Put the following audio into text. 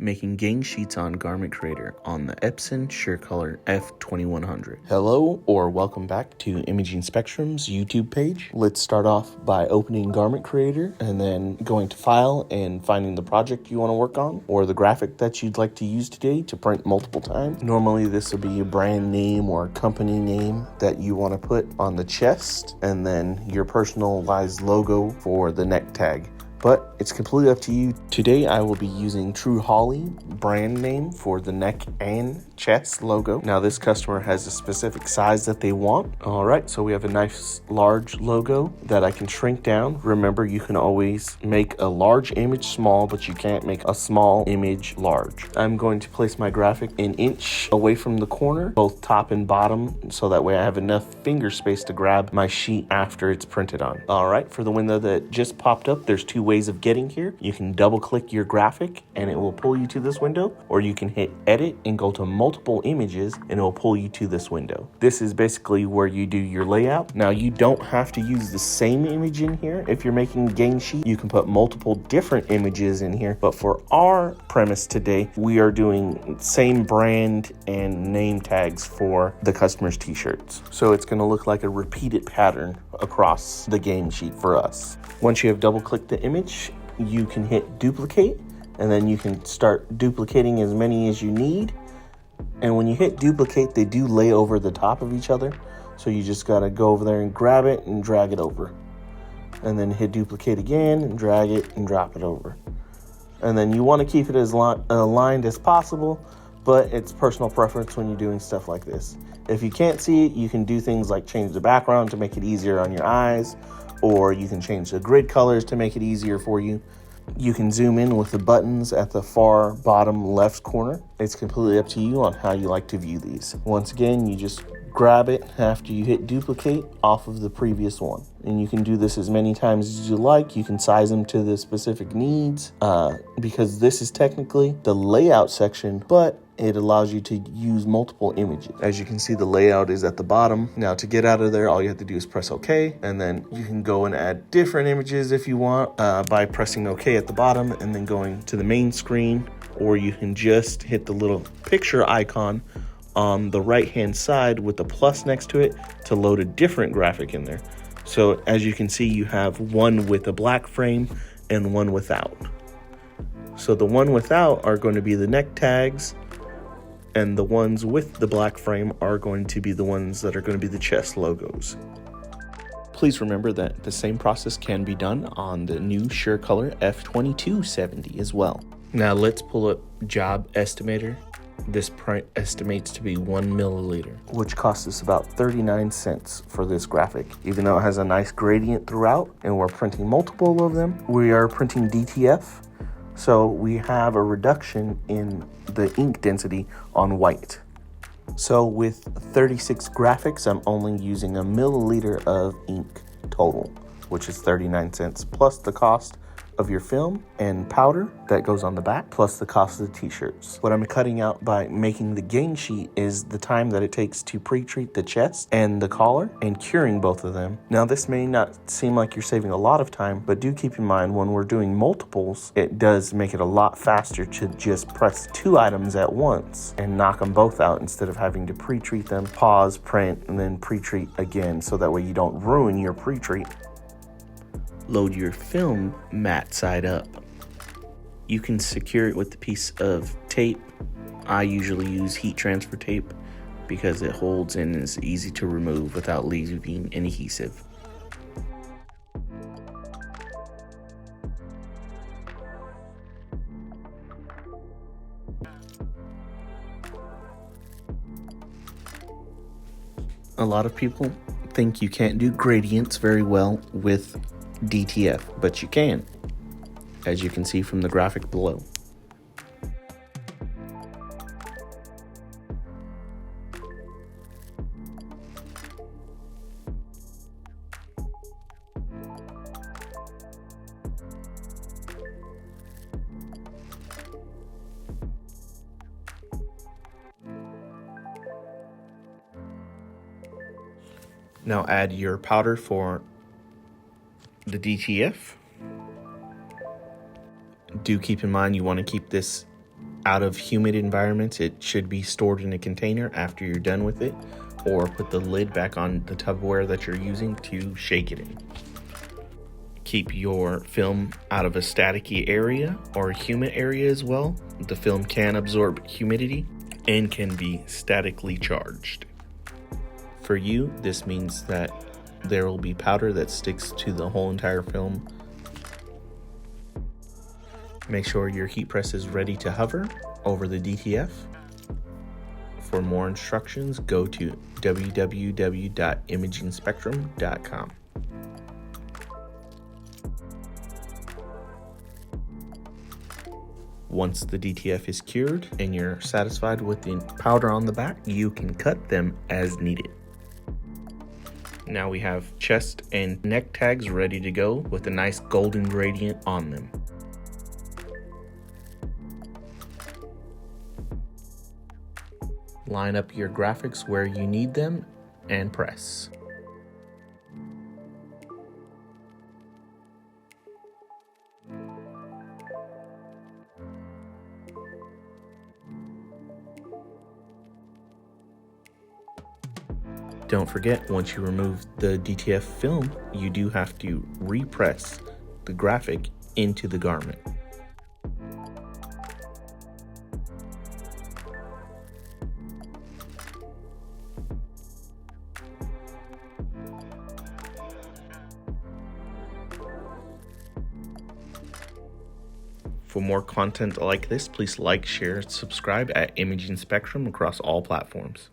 making gang sheets on Garment Creator on the Epson SureColor F2100. Hello or welcome back to Imaging Spectrum's YouTube page. Let's start off by opening Garment Creator and then going to File and finding the project you want to work on or the graphic that you'd like to use today to print multiple times. Normally this will be a brand name or company name that you want to put on the chest and then your personalized logo for the neck tag. But it's completely up to you. Today I will be using True Holly brand name for the neck and chest logo. Now this customer has a specific size that they want. All right, so we have a nice large logo that I can shrink down. Remember, you can always make a large image small, but you can't make a small image large. I'm going to place my graphic an inch away from the corner, both top and bottom, so that way I have enough finger space to grab my sheet after it's printed on. All right, for the window that just popped up, there's two ways of getting here. You can double click your graphic and it will pull you to this window, or you can hit edit and go to multiple images and it will pull you to this window. This is basically where you do your layout. Now you don't have to use the same image in here. If you're making a gang sheet, you can put multiple different images in here, but for our premise today, we are doing same brand and name tags for the customer's t-shirts. So it's going to look like a repeated pattern across the gang sheet for us. Once you have double clicked the image, you can hit duplicate and then you can start duplicating as many as you need. And when you hit duplicate, they do lay over the top of each other. So you just got to go over there and grab it and drag it over. And then hit duplicate again and drag it and drop it over. And then you want to keep it as aligned as possible, but it's personal preference when you're doing stuff like this. If you can't see it, you can do things like change the background to make it easier on your eyes, or you can change the grid colors to make it easier for you. You can zoom in with the buttons at the far bottom left corner. It's completely up to you on how you like to view these. Once again, you just grab it after you hit duplicate off of the previous one. And you can do this as many times as you like. You can size them to the specific needs because this is technically the layout section, but it allows you to use multiple images. As you can see, the layout is at the bottom. Now to get out of there, all you have to do is press OK, and then you can go and add different images if you want by pressing OK at the bottom and then going to the main screen, or you can just hit the little picture icon on the right hand side with the plus next to it to load a different graphic in there. So as you can see, you have one with a black frame and one without. So the one without are going to be the neck tags, and the ones with the black frame are going to be the ones that are going to be the chest logos. Please remember that the same process can be done on the new SureColor F2200 as well. Now let's pull up Job Estimator. This print estimates to be 1 milliliter, which costs us about 39 cents for this graphic. Even though it has a nice gradient throughout and we're printing multiple of them, we are printing DTF. So we have a reduction in the ink density on white. So with 36 graphics, I'm only using a milliliter of ink total, which is 39 cents plus the cost of your film and powder that goes on the back, plus the cost of the t-shirts. What I'm cutting out by making the gang sheet is the time that it takes to pre-treat the chest and the collar and curing both of them. Now this may not seem like you're saving a lot of time, but do keep in mind when we're doing multiples, it does make it a lot faster to just press 2 items at once and knock them both out instead of having to pre-treat them, pause, print, and then pre-treat again, so that way you don't ruin your pre-treat. Load your film matte side up. You can secure it with a piece of tape. I usually use heat transfer tape because it holds and is easy to remove without leaving an adhesive. A lot of people think you can't do gradients very well with DTF, but you can, as you can see from the graphic below. Now add your powder for the DTF. Do keep in mind you want to keep this out of humid environments, it should be stored in a container after you're done with it, or put the lid back on the Tupperware that you're using to shake it in. Keep your film out of a staticky area or a humid area as well. The film can absorb humidity and can be statically charged. For you, this means that there will be powder that sticks to the whole entire film. Make sure your heat press is ready to hover over the DTF. For more instructions, go to www.imagingspectrum.com. Once the DTF is cured and you're satisfied with the powder on the back, you can cut them as needed. Now we have chest and neck tags ready to go with a nice golden gradient on them. Line up your graphics where you need them and press. Don't forget, once you remove the DTF film, you do have to repress the graphic into the garment. For more content like this, please like, share, and subscribe at Imaging Spectrum across all platforms.